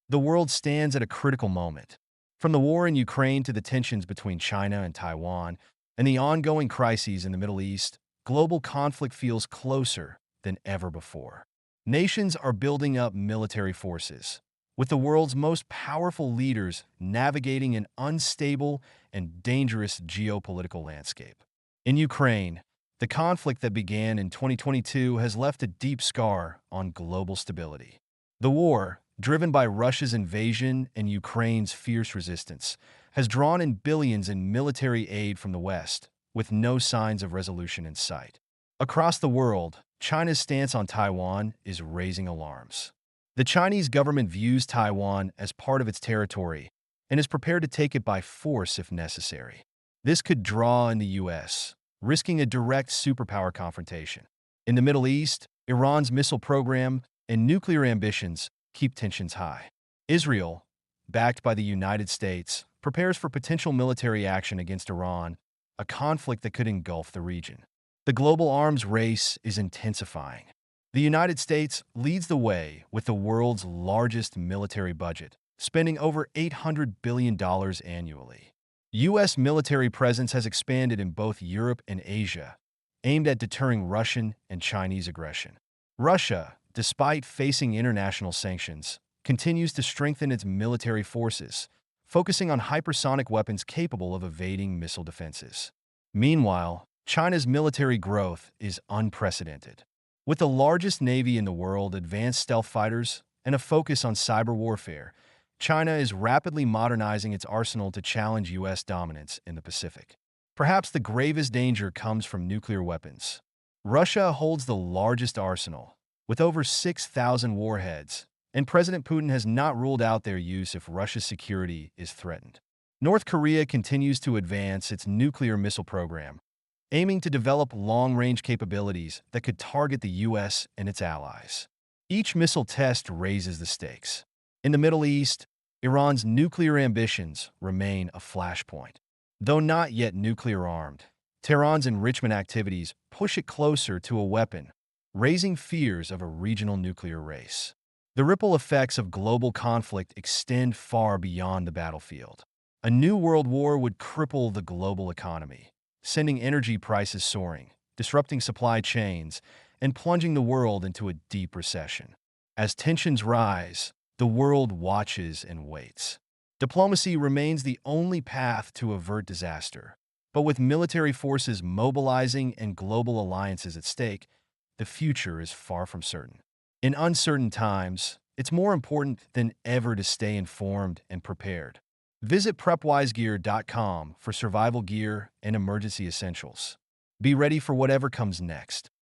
The world stands at a critical moment. From the war in Ukraine to the tensions between China and Taiwan, and the ongoing crises in the Middle East, global conflict feels closer than ever before. Nations are building up military forces, with the world's most powerful leaders navigating an unstable and dangerous geopolitical landscape. In Ukraine, the conflict that began in 2022 has left a deep scar on global stability. The war, driven by Russia's invasion and Ukraine's fierce resistance, has drawn in billions in military aid from the West, with no signs of resolution in sight. Across the world, China's stance on Taiwan is raising alarms. The Chinese government views Taiwan as part of its territory and is prepared to take it by force if necessary. This could draw in the U.S., risking a direct superpower confrontation. In the Middle East, Iran's missile program and nuclear ambitions keep tensions high. Israel, backed by the United States, prepares for potential military action against Iran, a conflict that could engulf the region. The global arms race is intensifying. The United States leads the way with the world's largest military budget, spending over $800 billion annually. U.S. military presence has expanded in both Europe and Asia, aimed at deterring Russian and Chinese aggression. Russia, despite facing international sanctions, continues to strengthen its military forces, focusing on hypersonic weapons capable of evading missile defenses. Meanwhile, China's military growth is unprecedented. With the largest navy in the world, advanced stealth fighters, and a focus on cyber warfare, China is rapidly modernizing its arsenal to challenge U.S. dominance in the Pacific. Perhaps the gravest danger comes from nuclear weapons. Russia holds the largest arsenal, with over 6,000 warheads, and President Putin has not ruled out their use if Russia's security is threatened. North Korea continues to advance its nuclear missile program, aiming to develop long-range capabilities that could target the U.S. and its allies. Each missile test raises the stakes. In the Middle East, Iran's nuclear ambitions remain a flashpoint. Though not yet nuclear-armed, Tehran's enrichment activities push it closer to a weapon, raising fears of a regional nuclear race. The ripple effects of global conflict extend far beyond the battlefield. A new world war would cripple the global economy, sending energy prices soaring, disrupting supply chains, and plunging the world into a deep recession. As tensions rise, the world watches and waits. Diplomacy remains the only path to avert disaster. But with military forces mobilizing and global alliances at stake, the future is far from certain. In uncertain times, it's more important than ever to stay informed and prepared. Visit PrepWiseGear.com for survival gear and emergency essentials. Be ready for whatever comes next.